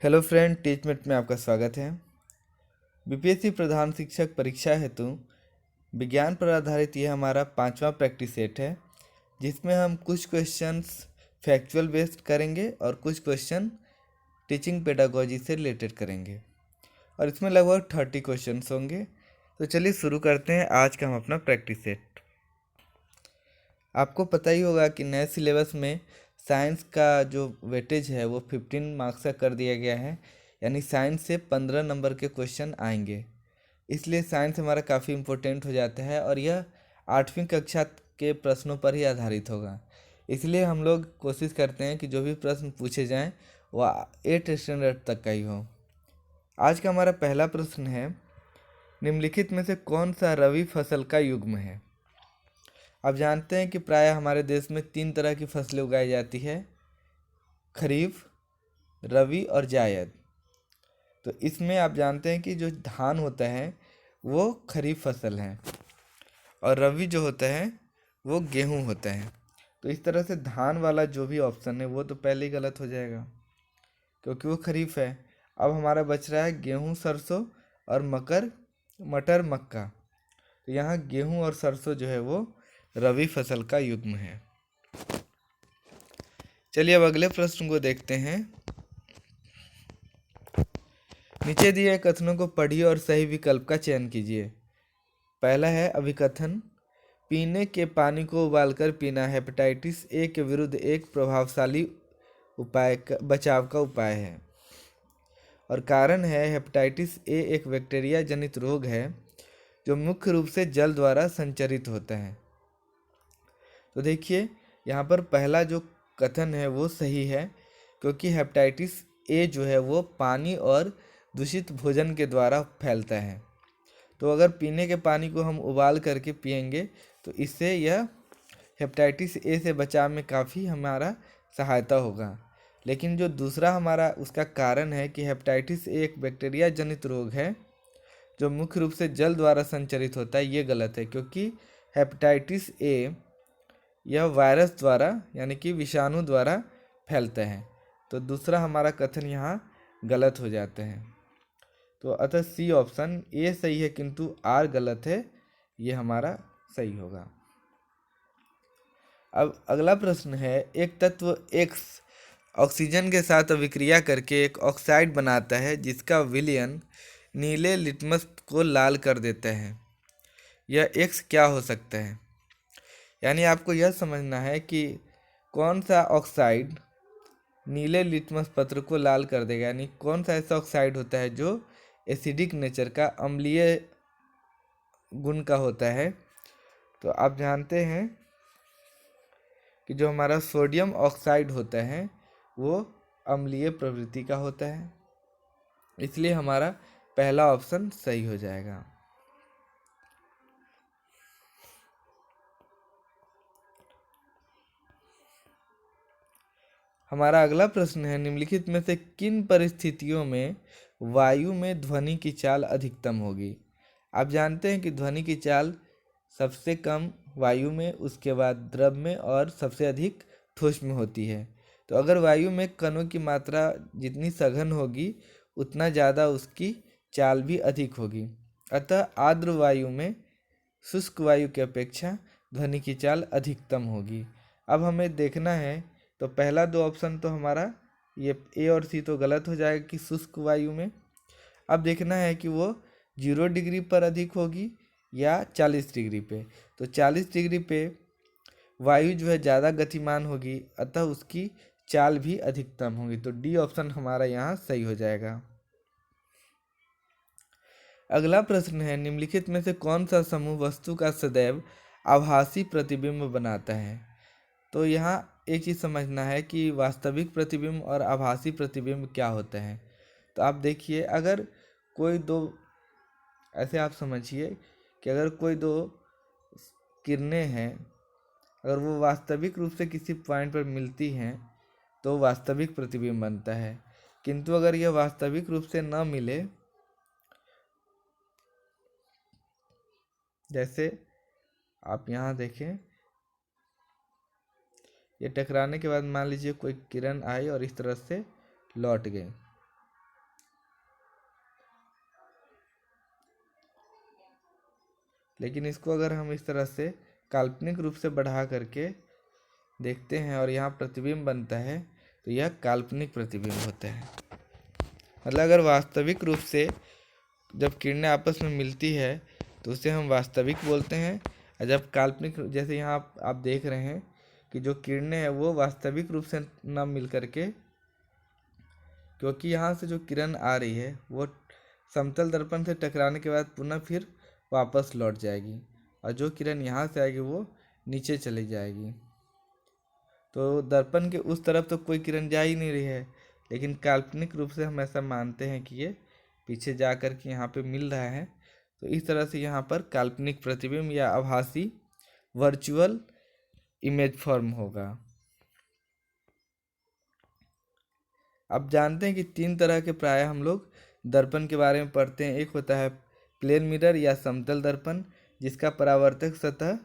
Hello friend, टीचमेट में आपका स्वागत है। बीपीएससी प्रधान शिक्षक परीक्षा हेतु विज्ञान पर आधारित यह हमारा 5वां प्रैक्टिस सेट है, जिसमें हम कुछ क्वेश्चंस फैक्चुअल बेस्ड करेंगे और कुछ क्वेश्चन टीचिंग पेडागोजी से रिलेटेड करेंगे और इसमें लगभग 30 क्वेश्चंस होंगे। तो चलिए शुरू करते हैं आज का हम अपना प्रैक्टिस सेट। आपको पता ही होगा कि नए सिलेबस में साइंस का जो वेटेज है वो 15 मार्क्स का कर दिया गया है, यानी साइंस से 15 नंबर के क्वेश्चन आएंगे। इसलिए साइंस हमारा काफ़ी इम्पोर्टेंट हो जाता है और यह 8वीं कक्षा के प्रश्नों पर ही आधारित होगा। इसलिए हम लोग कोशिश करते हैं कि जो भी प्रश्न पूछे जाएं वह 8th स्टैंडर्ड तक का ही हो। आज का हमारा पहला प्रश्न है, निम्नलिखित में से कौन सा रबी फसल का युग्म है। आप जानते हैं कि प्रायः हमारे देश में 3 तरह की फसलें उगाई जाती है, खरीफ, रबी और जायद। तो इसमें आप जानते हैं कि जो धान होता है वो खरीफ फसल है और रबी जो होता है वो गेहूं होता है। तो इस तरह से धान वाला जो भी ऑप्शन है वो तो पहले ही गलत हो जाएगा क्योंकि वो खरीफ है। अब हमारा बच रहा है गेहूं, सरसों और मटर, मक्का। तो यहाँ गेहूं और सरसों जो है वो रबी फसल का युग्म है। चलिए अब अगले प्रश्न को देखते हैं। नीचे दिए कथनों को पढ़िए और सही विकल्प का चयन कीजिए। पहला है अभिकथन, पीने के पानी को उबालकर पीना हेपेटाइटिस ए के विरुद्ध एक प्रभावशाली बचाव का उपाय है। और कारण है, हेपेटाइटिस ए एक बैक्टीरिया जनित रोग है जो मुख्य रूप से जल द्वारा संचरित होता है। तो देखिए यहाँ पर पहला जो कथन है वो सही है, क्योंकि हेपेटाइटिस ए जो है वो पानी और दूषित भोजन के द्वारा फैलता है। तो अगर पीने के पानी को हम उबाल करके पिएंगे तो इससे यह हेपेटाइटिस ए से बचाव में काफ़ी हमारा सहायता होगा। लेकिन जो दूसरा हमारा उसका कारण है कि हेपेटाइटिस ए एक बैक्टीरिया जनित रोग है जो मुख्य रूप से जल द्वारा संचरित होता है, ये गलत है, क्योंकि हेपेटाइटिस ए यह वायरस द्वारा यानी कि विषाणु द्वारा फैलता है। तो दूसरा हमारा कथन यहाँ गलत हो जाता है। तो अतः सी ऑप्शन ए सही है किंतु आर गलत है, ये हमारा सही होगा। अब अगला प्रश्न है, एक तत्व एक्स ऑक्सीजन के साथ अभिक्रिया करके एक ऑक्साइड बनाता है जिसका विलयन नीले लिटमस को लाल कर देता है। यह एक्स क्या हो सकता है। यानी आपको यह समझना है कि कौन सा ऑक्साइड नीले लिटमस पत्र को लाल कर देगा, यानी कौन सा ऐसा ऑक्साइड होता है जो एसिडिक नेचर का, अम्लीय गुण का होता है। तो आप जानते हैं कि जो हमारा सोडियम ऑक्साइड होता है वो अम्लीय प्रवृत्ति का होता है, इसलिए हमारा पहला ऑप्शन सही हो जाएगा। हमारा अगला प्रश्न है, निम्नलिखित में से किन परिस्थितियों में वायु में ध्वनि की चाल अधिकतम होगी। आप जानते हैं कि ध्वनि की चाल सबसे कम वायु में, उसके बाद द्रव में और सबसे अधिक ठोस में होती है। तो अगर वायु में कणों की मात्रा जितनी सघन होगी उतना ज़्यादा उसकी चाल भी अधिक होगी। अतः आर्द्र वायु में शुष्क वायु की अपेक्षा ध्वनि की चाल अधिकतम होगी। अब हमें देखना है, तो पहला 2 ऑप्शन तो हमारा ये ए और सी तो गलत हो जाएगा कि शुष्क वायु में। अब देखना है कि वो 0 डिग्री पर अधिक होगी या 40 डिग्री पे। तो 40 डिग्री पे वायु जो है ज़्यादा गतिमान होगी, अतः उसकी चाल भी अधिकतम होगी। तो डी ऑप्शन हमारा यहाँ सही हो जाएगा। अगला प्रश्न है, निम्नलिखित में से कौन सा समूह वस्तु का सदैव आभासी प्रतिबिंब बनाता है। तो यहाँ एक चीज़ समझना है कि वास्तविक प्रतिबिंब और आभासी प्रतिबिंब क्या होता है। तो आप देखिए, अगर कोई दो, ऐसे आप समझिए कि अगर कोई 2 किरणें हैं, अगर वो वास्तविक रूप से किसी पॉइंट पर मिलती हैं तो वास्तविक प्रतिबिंब बनता है। किंतु अगर यह वास्तविक रूप से न मिले, जैसे आप यहाँ देखें, ये टकराने के बाद मान लीजिए कोई किरण आई और इस तरह से लौट गई, लेकिन इसको अगर हम इस तरह से काल्पनिक रूप से बढ़ा करके देखते हैं और यहाँ प्रतिबिंब बनता है तो यह काल्पनिक प्रतिबिंब होता है। मतलब अगर वास्तविक रूप से जब किरणें आपस में मिलती है तो उसे हम वास्तविक बोलते हैं, और जब काल्पनिक, जैसे यहाँ आप देख रहे हैं कि जो किरणें हैं वो वास्तविक रूप से न मिल करके, क्योंकि यहाँ से जो किरण आ रही है वो समतल दर्पण से टकराने के बाद पुनः फिर वापस लौट जाएगी, और जो किरण यहाँ से आएगी वो नीचे चली जाएगी। तो दर्पण के उस तरफ तो कोई किरण जा ही नहीं रही है, लेकिन काल्पनिक रूप से हम ऐसा मानते हैं कि ये पीछे जा कर के यहाँ पे मिल रहा है। तो इस तरह से यहाँ पर काल्पनिक प्रतिबिंब या आभासी वर्चुअल इमेज फॉर्म होगा। अब जानते हैं कि 3 तरह के प्राय हम लोग दर्पण के बारे में पढ़ते हैं। एक होता है प्लेन मिरर या समतल दर्पण, जिसका परावर्तक सतह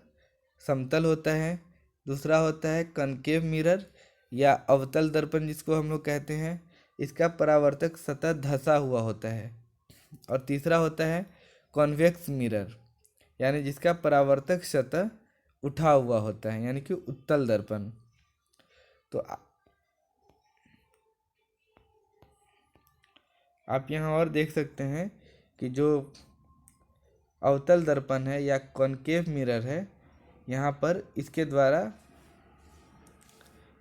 समतल होता है। दूसरा होता है कनकेव मिरर या अवतल दर्पण, जिसको हम लोग कहते हैं, इसका परावर्तक सतह धंसा हुआ होता है। और तीसरा होता है कॉन्वेक्स मिरर, यानी जिसका परावर्तक सतह उठा हुआ होता है, यानी कि उत्तल दर्पण। तो आप यहाँ और देख सकते हैं कि जो अवतल दर्पण है या कॉनकेव मिरर है, यहाँ पर इसके द्वारा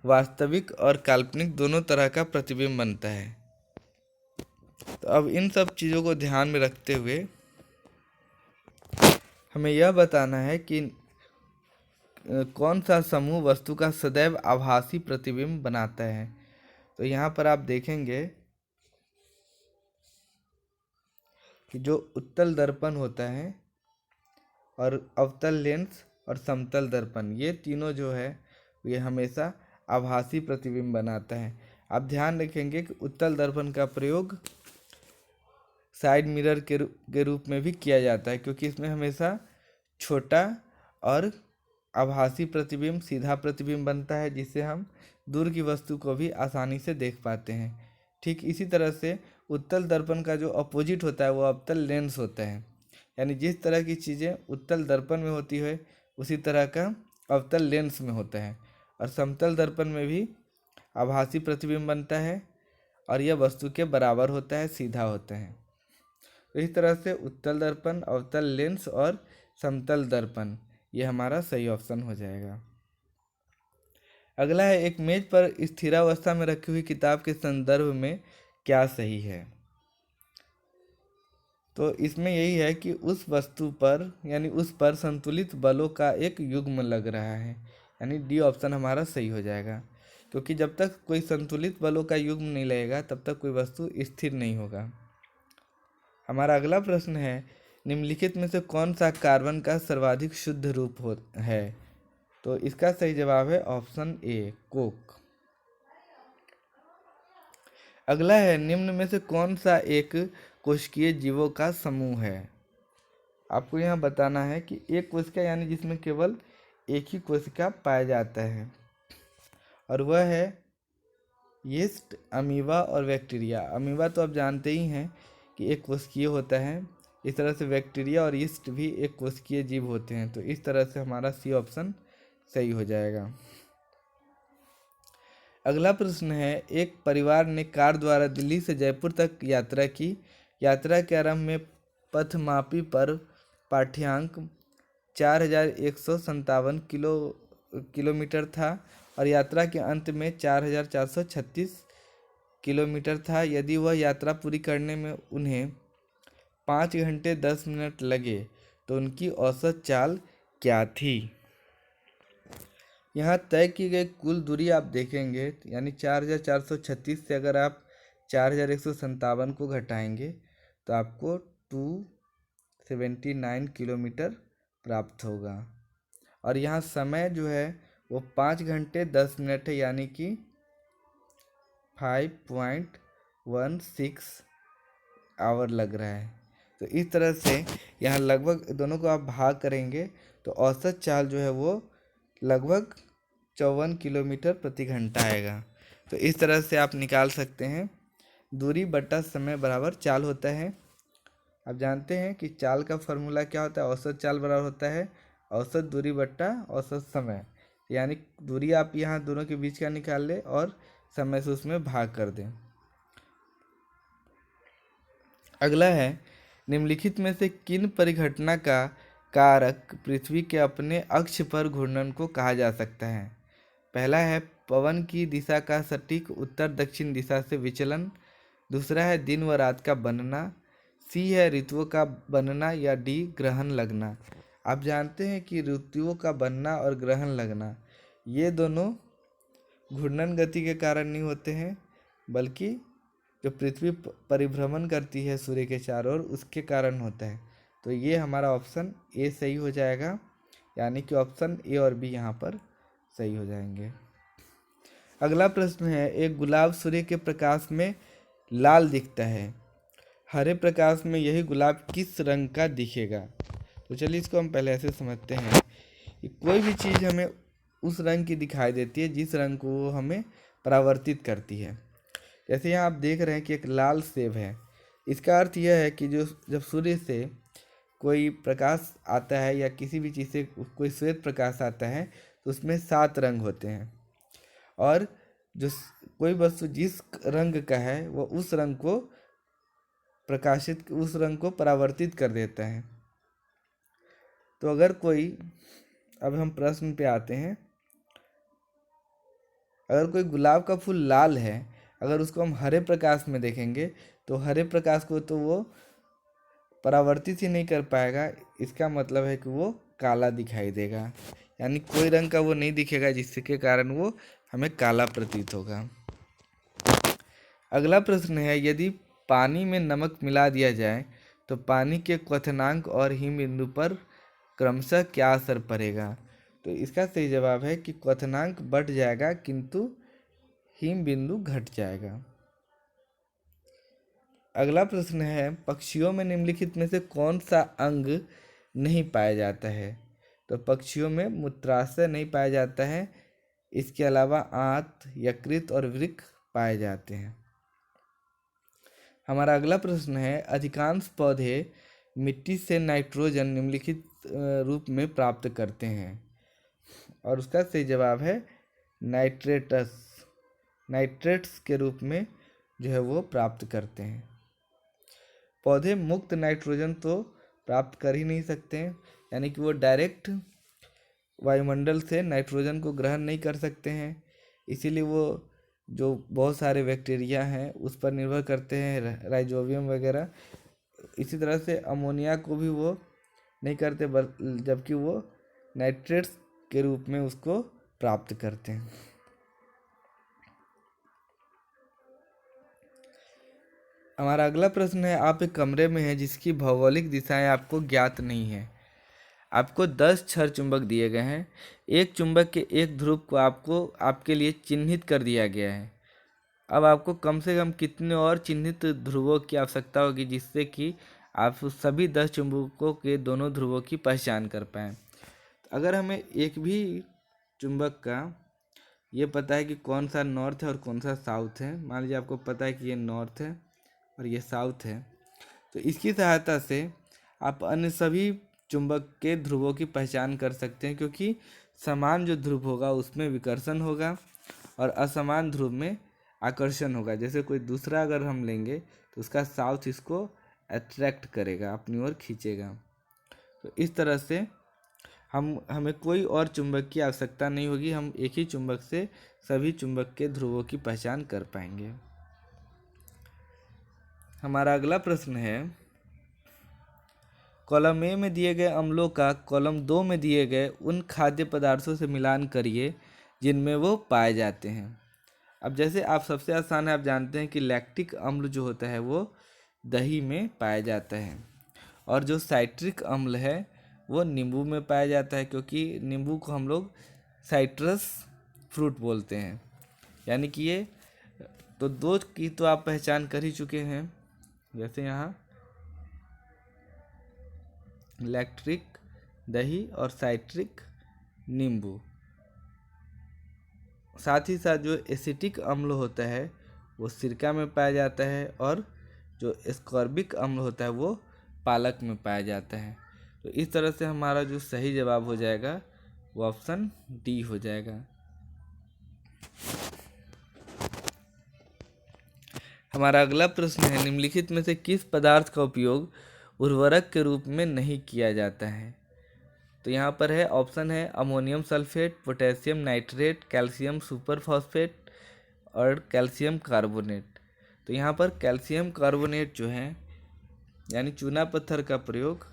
वास्तविक और काल्पनिक दोनों तरह का प्रतिबिंब बनता है। तो अब इन सब चीज़ों को ध्यान में रखते हुए हमें यह बताना है कि कौन सा समूह वस्तु का सदैव आभासी प्रतिबिंब बनाता है। तो यहाँ पर आप देखेंगे कि जो उत्तल दर्पण होता है और अवतल लेंस और समतल दर्पण, ये तीनों जो है ये हमेशा आभासी प्रतिबिंब बनाता है। आप ध्यान रखेंगे कि उत्तल दर्पण का प्रयोग साइड मिरर के रूप में भी किया जाता है, क्योंकि इसमें हमेशा छोटा और आभासी प्रतिबिंब, सीधा प्रतिबिंब बनता है, जिससे हम दूर की वस्तु को भी आसानी से देख पाते हैं। ठीक इसी तरह से उत्तल दर्पण का जो अपोजिट होता है वो अवतल लेंस होता है, यानी जिस तरह की चीज़ें उत्तल दर्पण में होती है उसी तरह का अवतल लेंस में होता है। और समतल दर्पण में भी आभासी प्रतिबिंब बनता है और यह वस्तु के बराबर होता है, सीधा होता है। तो इस तरह से उत्तल दर्पण, अवतल लेंस और समतल दर्पण, ये हमारा सही ऑप्शन हो जाएगा। अगला है एक मेज पर स्थिरावस्था में रखी हुई किताब के संदर्भ में क्या सही है। तो इसमें यही है कि उस वस्तु पर यानी उस पर संतुलित बलों का एक युग्म लग रहा है, यानी डी ऑप्शन हमारा सही हो जाएगा, क्योंकि जब तक कोई संतुलित बलों का युग्म नहीं लगेगा तब तक कोई वस्तु स्थिर नहीं होगा। हमारा अगला प्रश्न है निम्नलिखित में से कौन सा कार्बन का सर्वाधिक शुद्ध रूप है। तो इसका सही जवाब है ऑप्शन ए, कोक। अगला है निम्न में से कौन सा एक कोशिकीय जीवों का समूह है। आपको यहाँ बताना है कि एक कोशिका यानी जिसमें केवल एक ही कोशिका पाया जाता है, और वह है यीस्ट, अमीबा और बैक्टीरिया। अमीबा तो आप जानते ही हैं कि एक कोशिकीय होता है, इस तरह से बैक्टीरिया और यीस्ट भी एक कोशिकीय जीव होते हैं। तो इस तरह से हमारा सी ऑप्शन सही हो जाएगा। अगला प्रश्न है एक परिवार ने कार द्वारा दिल्ली से जयपुर तक यात्रा की। यात्रा के आरंभ में पथमापी पर पाठ्यांक 4157 किलोमीटर था और यात्रा के अंत में 4436 किलोमीटर था। यदि वह यात्रा पूरी करने में उन्हें 5 घंटे 10 मिनट लगे तो उनकी औसत चाल क्या थी। यहाँ तय की गई कुल दूरी आप देखेंगे, यानी 4436 से अगर आप 4157 को घटाएंगे तो आपको 279 किलोमीटर प्राप्त होगा। और यहाँ समय जो है वो 5 घंटे 10 मिनट है, यानी कि 5.16 आवर लग रहा है। तो इस तरह से यहाँ लगभग दोनों को आप भाग करेंगे तो औसत चाल जो है वो लगभग 54 किलोमीटर प्रति घंटा आएगा। तो इस तरह से आप निकाल सकते हैं दूरी बटा समय बराबर चाल होता है। आप जानते हैं कि चाल का फॉर्मूला क्या होता है? औसत चाल बराबर होता है औसत दूरी बट्टा औसत समय, यानी दूरी आप यहाँ दोनों के बीच का निकाल लें और समय से उसमें भाग कर दें। अगला है, निम्नलिखित में से किन परिघटना का कारक पृथ्वी के अपने अक्ष पर घूर्णन को कहा जा सकता है? पहला है पवन की दिशा का सटीक उत्तर दक्षिण दिशा से विचलन, दूसरा है दिन व रात का बनना, सी है ऋतुओं का बनना, या डी ग्रहण लगना। आप जानते हैं कि ऋतुओं का बनना और ग्रहण लगना ये दोनों घूर्णन गति के कारण नहीं होते हैं, बल्कि जो पृथ्वी परिभ्रमण करती है सूर्य के चारों ओर उसके कारण होता है। तो ये हमारा ऑप्शन ए सही हो जाएगा, यानी कि ऑप्शन ए और बी यहाँ पर सही हो जाएंगे। अगला प्रश्न है, एक गुलाब सूर्य के प्रकाश में लाल दिखता है, हरे प्रकाश में यही गुलाब किस रंग का दिखेगा? तो चलिए इसको हम पहले ऐसे समझते हैं कि कोई भी चीज़ हमें उस रंग की दिखाई देती है जिस रंग को वो हमें परावर्तित करती है। जैसे यहाँ आप देख रहे हैं कि एक लाल सेब है, इसका अर्थ यह है कि जो जब सूर्य से कोई प्रकाश आता है या किसी भी चीज़ से कोई श्वेत प्रकाश आता है तो उसमें 7 रंग होते हैं, और जो कोई वस्तु जिस रंग का है वो उस रंग को परावर्तित कर देता है। तो अगर कोई, अब हम प्रश्न पे आते हैं, अगर कोई गुलाब का फूल लाल है, अगर उसको हम हरे प्रकाश में देखेंगे तो हरे प्रकाश को तो वो परावर्तित ही नहीं कर पाएगा, इसका मतलब है कि वो काला दिखाई देगा, यानी कोई रंग का वो नहीं दिखेगा जिसके कारण वो हमें काला प्रतीत होगा। अगला प्रश्न है, यदि पानी में नमक मिला दिया जाए तो पानी के क्वथनांक और हिम बिंदु पर क्रमशः क्या असर पड़ेगा? तो इसका सही जवाब है कि क्वथनांक बढ़ जाएगा किंतु हिम बिंदु घट जाएगा। अगला प्रश्न है, पक्षियों में निम्नलिखित में से कौन सा अंग नहीं पाया जाता है? तो पक्षियों में मूत्राशय नहीं पाया जाता है, इसके अलावा आंत, यकृत और वृक्क पाए जाते हैं। हमारा अगला प्रश्न है, अधिकांश पौधे मिट्टी से नाइट्रोजन निम्नलिखित रूप में प्राप्त करते हैं, और उसका सही जवाब है नाइट्रेट्स के रूप में जो है वो प्राप्त करते हैं। पौधे मुक्त नाइट्रोजन तो प्राप्त कर ही नहीं सकते हैं, यानी कि वो डायरेक्ट वायुमंडल से नाइट्रोजन को ग्रहण नहीं कर सकते हैं, इसीलिए वो जो बहुत सारे बैक्टीरिया हैं उस पर निर्भर करते हैं, राइजोबियम वगैरह। इसी तरह से अमोनिया को भी वो नहीं करते, जबकि वो नाइट्रेट्स के रूप में उसको प्राप्त करते हैं। हमारा अगला प्रश्न है, आप एक कमरे में हैं जिसकी भौगोलिक दिशाएं आपको ज्ञात नहीं है। आपको 10 छड़ चुंबक दिए गए हैं, एक चुंबक के एक ध्रुव को आपके लिए चिन्हित कर दिया गया है। अब आपको कम से कम कितने और चिन्हित ध्रुवों की आवश्यकता होगी जिससे कि आप सभी 10 चुंबकों के दोनों ध्रुवों की पहचान कर पाएँ? अगर हमें एक भी चुंबक का ये पता है कि कौन सा नॉर्थ है और कौन सा साउथ है, मान लीजिए आपको पता है कि ये नॉर्थ है और ये साउथ है, तो इसकी सहायता से आप अन्य सभी चुंबक के ध्रुवों की पहचान कर सकते हैं, क्योंकि समान जो ध्रुव होगा उसमें विकर्षण होगा और असमान ध्रुव में आकर्षण होगा। जैसे कोई दूसरा अगर हम लेंगे तो उसका साउथ इसको अट्रैक्ट करेगा, अपनी ओर खींचेगा। तो इस तरह से हमें कोई और चुंबक की आवश्यकता नहीं होगी, हम एक ही चुंबक से सभी चुंबक के ध्रुवों की पहचान कर पाएंगे। हमारा अगला प्रश्न है, कॉलम ए में दिए गए अम्लों का कॉलम 2 में दिए गए उन खाद्य पदार्थों से मिलान करिए जिनमें वो पाए जाते हैं। अब जैसे आप सबसे आसान है, आप जानते हैं कि लैक्टिक अम्ल जो होता है वो दही में पाया जाता है, और जो साइट्रिक अम्ल है वो नींबू में पाया जाता है, क्योंकि नींबू को हम लोग साइट्रस फ्रूट बोलते हैं। यानी कि ये तो 2 की तो आप पहचान कर ही चुके हैं, जैसे यहाँ लैक्टिक दही और साइट्रिक नींबू। साथ ही साथ जो एसिटिक अम्ल होता है वो सिरका में पाया जाता है, और जो एस्कॉर्बिक अम्ल होता है वो पालक में पाया जाता है। तो इस तरह से हमारा जो सही जवाब हो जाएगा वो ऑप्शन डी हो जाएगा। हमारा अगला प्रश्न है, निम्नलिखित में से किस पदार्थ का उपयोग उर्वरक के रूप में नहीं किया जाता है? तो यहाँ पर है ऑप्शन है ammonium sulphate, potassium nitrate, calcium super phosphate और कैल्शियम कार्बोनेट। तो यहाँ पर कैल्शियम कार्बोनेट जो है यानी चूना पत्थर का प्रयोग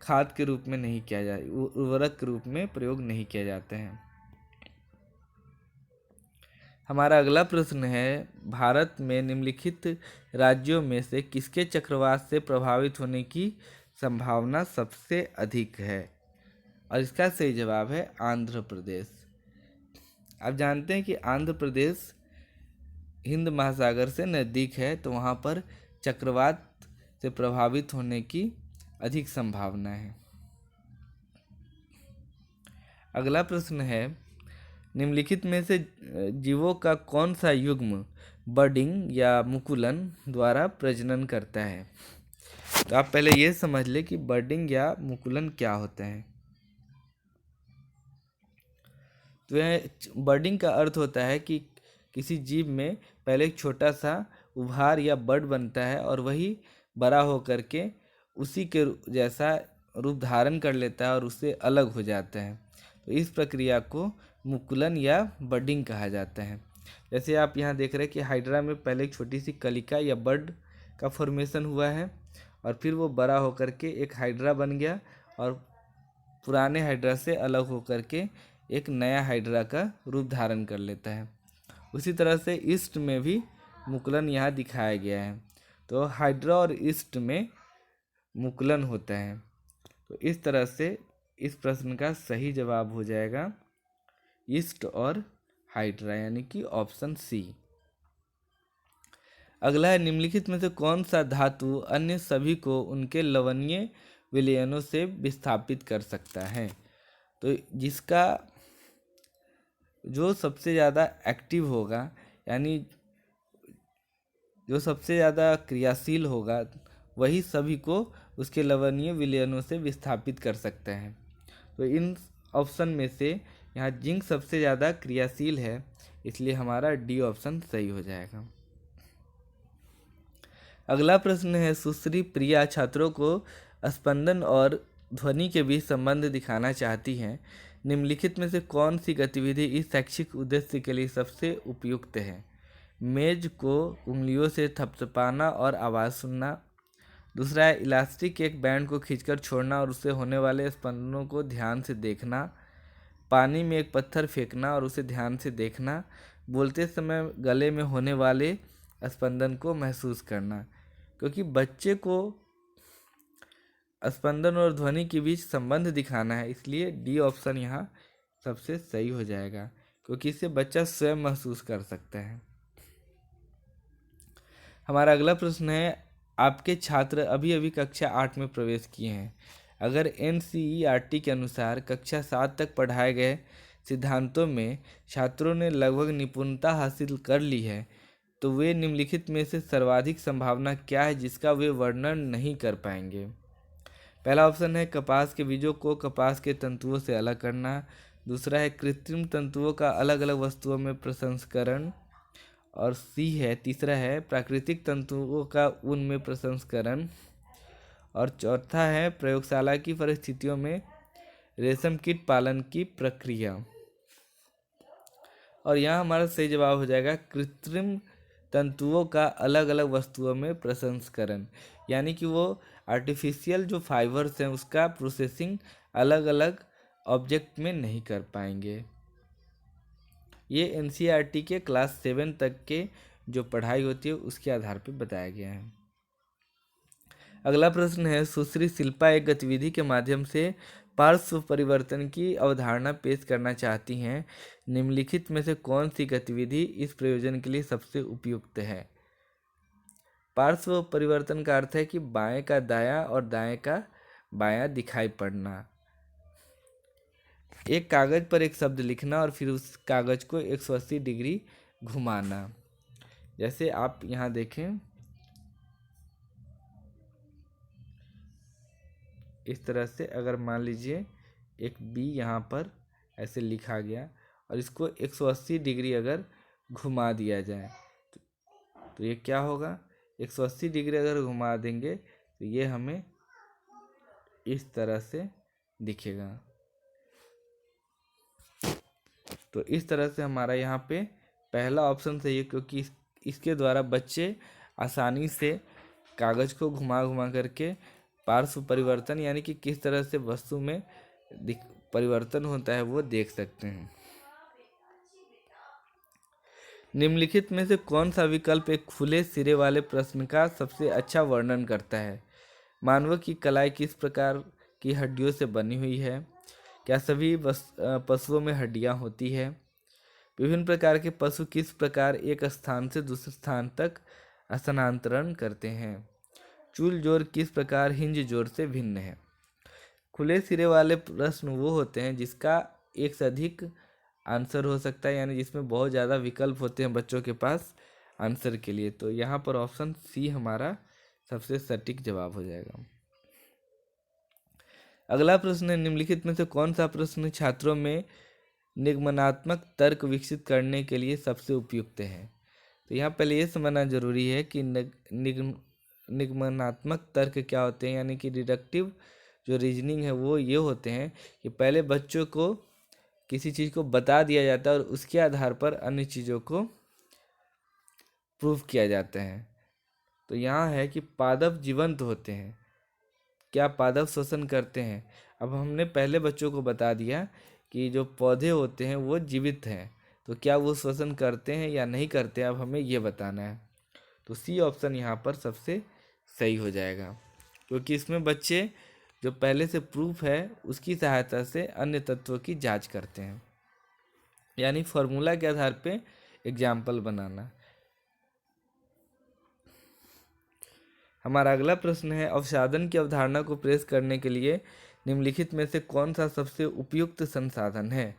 खाद के रूप में नहीं किया जा उर्वरक के रूप में प्रयोग नहीं किया जाते हैं। हमारा अगला प्रश्न है, भारत में निम्नलिखित राज्यों में से किसके चक्रवात से प्रभावित होने की संभावना सबसे अधिक है? और इसका सही जवाब है आंध्र प्रदेश। आप जानते हैं कि आंध्र प्रदेश हिंद महासागर से नज़दीक है, तो वहाँ पर चक्रवात से प्रभावित होने की अधिक संभावना है। अगला प्रश्न है, निम्नलिखित में से जीवों का कौन सा युग्म बर्डिंग या मुकुलन द्वारा प्रजनन करता है? तो आप पहले ये समझ ले कि बर्डिंग या मुकुलन क्या होता है। तो यह बर्डिंग का अर्थ होता है कि किसी जीव में पहले एक छोटा सा उभार या बड बनता है और वही बड़ा होकर के उसी के जैसा रूप धारण कर लेता है और उससे अलग हो जाता है। तो इस प्रक्रिया को मुकुलन या बडिंग कहा जाता है। जैसे आप यहाँ देख रहे हैं कि हाइड्रा में पहले एक छोटी सी कलिका या बड का फॉर्मेशन हुआ है और फिर वो बड़ा होकर के एक हाइड्रा बन गया और पुराने हाइड्रा से अलग होकर के एक नया हाइड्रा का रूप धारण कर लेता है। उसी तरह से ईस्ट में भी मुकुलन यहाँ दिखाया गया है। तो हाइड्रा और ईस्ट में मुकुलन होता है। तो इस तरह से इस प्रश्न का सही जवाब हो जाएगा ईस्ट और हाइड्रा यानी कि ऑप्शन सी। अगला है, निम्नलिखित में से कौन सा धातु अन्य सभी को उनके लवणीय विलयनों से विस्थापित कर सकता है? तो जिसका जो सबसे ज़्यादा एक्टिव होगा यानी जो सबसे ज़्यादा क्रियाशील होगा वही सभी को उसके लवणीय विलयनों से विस्थापित कर सकता है। तो इन ऑप्शन में से यहाँ जिंक सबसे ज़्यादा क्रियाशील है, इसलिए हमारा डी ऑप्शन सही हो जाएगा। अगला प्रश्न है, सुश्री प्रिया छात्रों को स्पंदन और ध्वनि के बीच संबंध दिखाना चाहती हैं। निम्नलिखित में से कौन सी गतिविधि इस शैक्षिक उद्देश्य के लिए सबसे उपयुक्त है? मेज को उंगलियों से थपथपाना और आवाज़ सुनना। दूसरा है इलास्टिक एक बैंड को खींचकर छोड़ना और उससे होने वाले स्पंदनों को ध्यान से देखना। पानी में एक पत्थर फेंकना और उसे ध्यान से देखना। बोलते समय गले में होने वाले स्पंदन को महसूस करना। क्योंकि बच्चे को स्पंदन और ध्वनि के बीच संबंध दिखाना है, इसलिए डी ऑप्शन यहाँ सबसे सही हो जाएगा, क्योंकि इसे बच्चा स्वयं महसूस कर सकता है। हमारा अगला प्रश्न है, आपके छात्र अभी अभी कक्षा 8 में प्रवेश किए हैं। अगर NCERT के अनुसार कक्षा 7 तक पढ़ाए गए सिद्धांतों में छात्रों ने लगभग निपुणता हासिल कर ली है, तो वे निम्नलिखित में से सर्वाधिक संभावना क्या है जिसका वे वर्णन नहीं कर पाएंगे? पहला ऑप्शन है कपास के बीजों को कपास के तंतुओं से अलग करना। दूसरा है कृत्रिम तंतुओं का अलग अलग वस्तुओं में प्रसंस्करण। और तीसरा है प्राकृतिक तंतुओं का ऊन में प्रसंस्करण। और चौथा है प्रयोगशाला की परिस्थितियों में रेशम कीट पालन की प्रक्रिया। और यहाँ हमारा सही जवाब हो जाएगा कृत्रिम तंतुओं का अलग अलग वस्तुओं में प्रसंस्करण, यानी कि वो आर्टिफिशियल जो फाइबर्स हैं उसका प्रोसेसिंग अलग अलग ऑब्जेक्ट में नहीं कर पाएंगे। ये NCERT के क्लास 7 तक के जो पढ़ाई होती है उसके आधार पर बताया गया है। अगला प्रश्न है, सुश्री शिल्पा एक गतिविधि के माध्यम से पार्श्व परिवर्तन की अवधारणा पेश करना चाहती हैं। निम्नलिखित में से कौन सी गतिविधि इस प्रयोजन के लिए सबसे उपयुक्त है? पार्श्व परिवर्तन का अर्थ है कि बाएं का दायां और दाएं का बायां दिखाई पड़ना। एक कागज पर एक शब्द लिखना और फिर उस कागज को 180 डिग्री घुमाना। जैसे आप यहाँ देखें, इस तरह से अगर मान लीजिए एक बी यहाँ पर ऐसे लिखा गया और इसको 180 डिग्री अगर घुमा दिया जाए तो ये क्या होगा, 180 डिग्री अगर घुमा देंगे तो ये हमें इस तरह से दिखेगा। तो इस तरह से हमारा यहाँ पे पहला ऑप्शन सही है, क्योंकि इसके द्वारा बच्चे आसानी से कागज को घुमा घुमा करके पार्श्व परिवर्तन यानी कि किस तरह से वस्तु में परिवर्तन होता है वो देख सकते हैं। निम्नलिखित में से कौन सा विकल्प एक खुले सिरे वाले प्रश्न का सबसे अच्छा वर्णन करता है? मानव की कलाई किस प्रकार की हड्डियों से बनी हुई है? क्या सभी पशुओं में हड्डियां होती है? विभिन्न प्रकार के पशु किस प्रकार एक स्थान से दूसरे स्थान तक स्थानांतरण करते हैं? चूल जोड़ किस प्रकार हिंज जोड़ से भिन्न है? खुले सिरे वाले प्रश्न वो होते हैं जिसका एक से अधिक आंसर हो सकता है, यानी जिसमें बहुत ज़्यादा विकल्प होते हैं बच्चों के पास आंसर के लिए। तो यहाँ पर ऑप्शन सी हमारा सबसे सटीक जवाब हो जाएगा। अगला प्रश्न है, निम्नलिखित में से कौन सा प्रश्न छात्रों में निगमनात्मक तर्क विकसित करने के लिए सबसे उपयुक्त है? तो यहाँ पहले ये समझना जरूरी है कि निगमनात्मक तर्क क्या होते हैं, यानी कि डिडक्टिव जो रीजनिंग है वो ये होते हैं कि पहले बच्चों को किसी चीज़ को बता दिया जाता है और उसके आधार पर अन्य चीज़ों को प्रूव किया जाता है। तो यहाँ है कि पादप जीवंत होते हैं, क्या पादप श्वसन करते हैं? अब हमने पहले बच्चों को बता दिया कि जो पौधे होते हैं वो जीवित हैं, तो क्या वो श्वसन करते हैं या नहीं करते हैं, अब हमें ये बताना है। तो सी ऑप्शन यहाँ पर सबसे सही हो जाएगा, क्योंकि इसमें बच्चे जो पहले से प्रूफ है उसकी सहायता से अन्य तत्वों की जांच करते हैं, यानी फॉर्मूला के आधार पे एग्जाम्पल बनाना। हमारा अगला प्रश्न है, अवसादन की अवधारणा को प्रेस करने के लिए निम्नलिखित में से कौन सा सबसे उपयुक्त संसाधन है?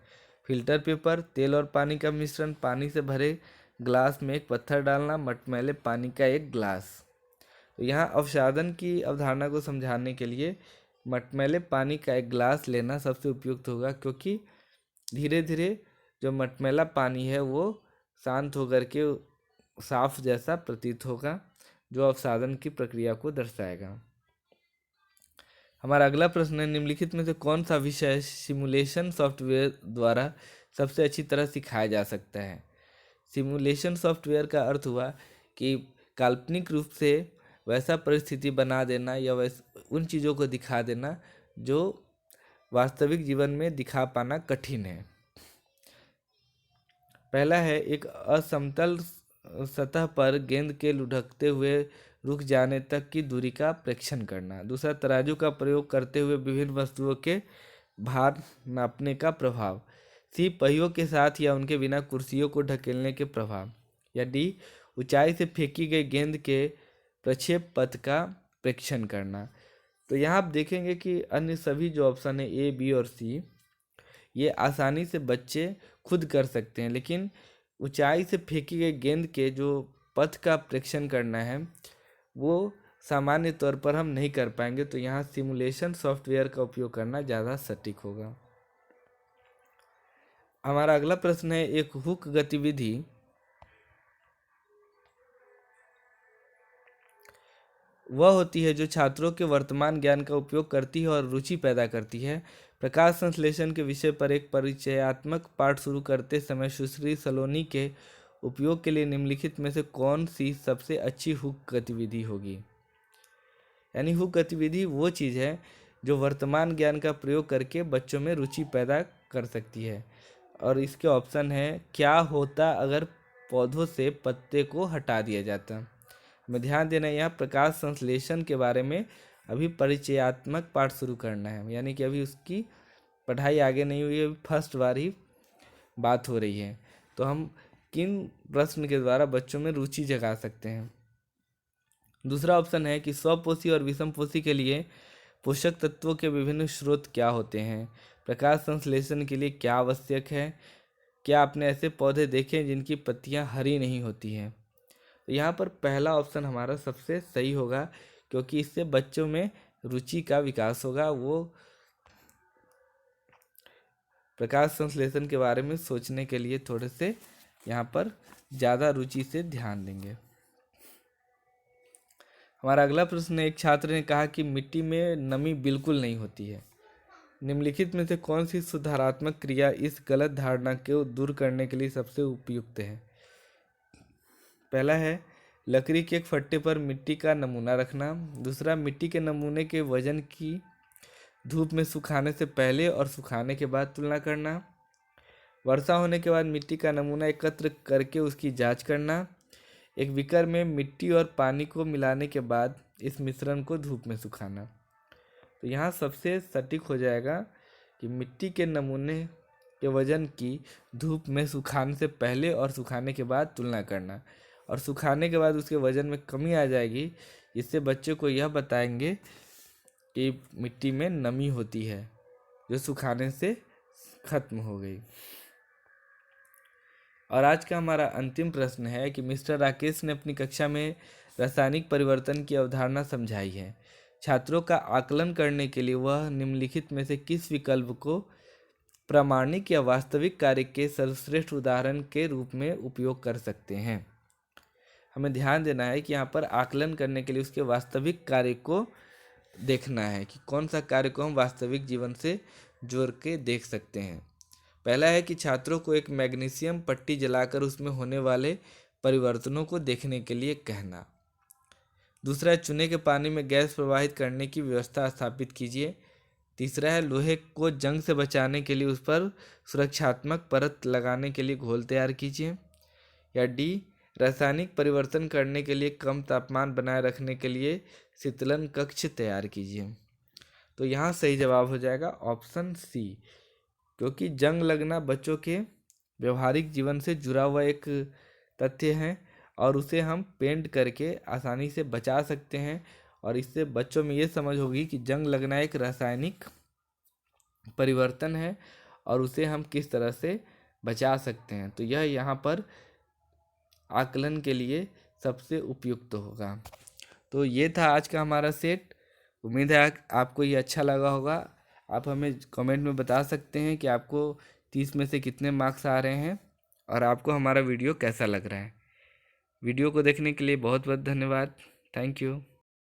फिल्टर पेपर, तेल और पानी का मिश्रण, पानी से भरे ग्लास में एक पत्थर डालना, मटमैले पानी का एक ग्लास। तो यहाँ अवसादन की अवधारणा को समझाने के लिए मटमैले पानी का एक ग्लास लेना सबसे उपयुक्त होगा, क्योंकि धीरे धीरे जो मटमैला पानी है वो शांत होकर के साफ जैसा प्रतीत होगा, जो अवसादन की प्रक्रिया को दर्शाएगा। हमारा अगला प्रश्न है, निम्नलिखित में से कौन सा विषय सिमुलेशन सॉफ्टवेयर द्वारा सबसे अच्छी तरह सिखाया जा सकता है? सिमुलेशन सॉफ्टवेयर का अर्थ हुआ कि काल्पनिक रूप से वैसा परिस्थिति बना देना या उन चीज़ों को दिखा देना जो वास्तविक जीवन में दिखा पाना कठिन है। पहला है, एक असमतल सतह पर गेंद के लुढ़कते हुए रुक जाने तक की दूरी का प्रेक्षण करना। दूसरा, तराजू का प्रयोग करते हुए विभिन्न वस्तुओं के भार नापने का प्रभाव। सी, पहियों के साथ या उनके बिना कुर्सियों को ढकेलने के प्रभाव। या डी, ऊंचाई से फेंकी गई गेंद के प्रक्षेप पथ का प्रेक्षण करना। तो यहाँ आप देखेंगे कि अन्य सभी जो ऑप्शन है ए, बी और सी ये आसानी से बच्चे खुद कर सकते हैं, लेकिन ऊंचाई से फेंकी गई गेंद के जो पथ का प्रेक्षण करना है वो सामान्य तौर पर हम नहीं कर पाएंगे। तो यहाँ सिमुलेशन सॉफ्टवेयर का उपयोग करना ज़्यादा सटीक होगा। हमारा अगला प्रश्न है, एक हुक गतिविधि वह होती है जो छात्रों के वर्तमान ज्ञान का उपयोग करती है और रुचि पैदा करती है। प्रकाश संश्लेषण के विषय पर एक परिचयात्मक पाठ शुरू करते समय सुश्री सलोनी के उपयोग के लिए निम्नलिखित में से कौन सी सबसे अच्छी हुक गतिविधि होगी? यानी हुक गतिविधि वो चीज़ है जो वर्तमान ज्ञान का प्रयोग करके बच्चों में रुचि पैदा कर सकती है। और इसके ऑप्शन है, क्या होता अगर पौधों से पत्ते को हटा दिया जाता। हमें ध्यान देना है, यहाँ प्रकाश संश्लेषण के बारे में अभी परिचयात्मक पाठ शुरू करना है, यानी कि अभी उसकी पढ़ाई आगे नहीं हुई है, अभी फर्स्ट बार ही बात हो रही है। तो हम किन प्रश्न के द्वारा बच्चों में रुचि जगा सकते हैं? दूसरा ऑप्शन है कि स्वपोषी और विषमपोषी के लिए पोषक तत्वों के विभिन्न स्रोत क्या होते हैं? प्रकाश संश्लेषण के लिए क्या आवश्यक है? क्या आपने ऐसे पौधे देखे हैं जिनकी पत्तियां हरी नहीं होती हैं? तो यहाँ पर पहला ऑप्शन हमारा सबसे सही होगा, क्योंकि इससे बच्चों में रुचि का विकास होगा। वो प्रकाश संश्लेषण के बारे में सोचने के लिए थोड़े से यहाँ पर ज़्यादा रुचि से ध्यान देंगे। हमारा अगला प्रश्न है, एक छात्र ने कहा कि मिट्टी में नमी बिल्कुल नहीं होती है। निम्नलिखित में से कौन सी सुधारात्मक क्रिया इस गलत धारणा को दूर करने के लिए सबसे उपयुक्त है? पहला है लकड़ी के एक फट्टे पर मिट्टी का नमूना रखना। दूसरा, मिट्टी के नमूने के वजन की धूप में सुखाने से पहले और सुखाने के बाद तुलना करना। वर्षा होने के बाद मिट्टी का नमूना एकत्र करके उसकी जांच करना। एक बीकर में मिट्टी और पानी को मिलाने के बाद इस मिश्रण को धूप में सुखाना। तो यहाँ सबसे सटीक हो जाएगा कि मिट्टी के नमूने के वजन की धूप में सुखाने से पहले और सुखाने के बाद तुलना करना, और सुखाने के बाद उसके वजन में कमी आ जाएगी। इससे बच्चों को यह बताएंगे कि मिट्टी में नमी होती है जो सुखाने से खत्म हो गई। और आज का हमारा अंतिम प्रश्न है कि मिस्टर राकेश ने अपनी कक्षा में रासायनिक परिवर्तन की अवधारणा समझाई है। छात्रों का आकलन करने के लिए वह निम्नलिखित में से किस विकल्प को प्रामाणिक या वास्तविक कार्य के सर्वश्रेष्ठ उदाहरण के रूप में उपयोग कर सकते हैं? हमें ध्यान देना है कि यहाँ पर आकलन करने के लिए उसके वास्तविक कार्य को देखना है कि कौन सा कार्य को हम वास्तविक जीवन से जोड़ के देख सकते हैं। पहला है कि छात्रों को एक मैग्नीशियम पट्टी जलाकर उसमें होने वाले परिवर्तनों को देखने के लिए कहना। दूसरा है चूने के पानी में गैस प्रवाहित करने की व्यवस्था स्थापित कीजिए। तीसरा है लोहे को जंग से बचाने के लिए उस पर सुरक्षात्मक परत लगाने के लिए घोल तैयार कीजिए। या डी, रासायनिक परिवर्तन करने के लिए कम तापमान बनाए रखने के लिए शीतलन कक्ष तैयार कीजिए। तो यहाँ सही जवाब हो जाएगा ऑप्शन सी, क्योंकि जंग लगना बच्चों के व्यवहारिक जीवन से जुड़ा हुआ एक तथ्य है और उसे हम पेंट करके आसानी से बचा सकते हैं, और इससे बच्चों में ये समझ होगी कि जंग लगना एक रासायनिक परिवर्तन है और उसे हम किस तरह से बचा सकते हैं। तो यह यहाँ पर आकलन के लिए सबसे उपयुक्त होगा। तो ये था आज का हमारा सेट। उम्मीद है आपको ये अच्छा लगा होगा। आप हमें कमेंट में बता सकते हैं कि आपको 30 में से कितने मार्क्स आ रहे हैं और आपको हमारा वीडियो कैसा लग रहा है। वीडियो को देखने के लिए बहुत बहुत धन्यवाद। Thank you.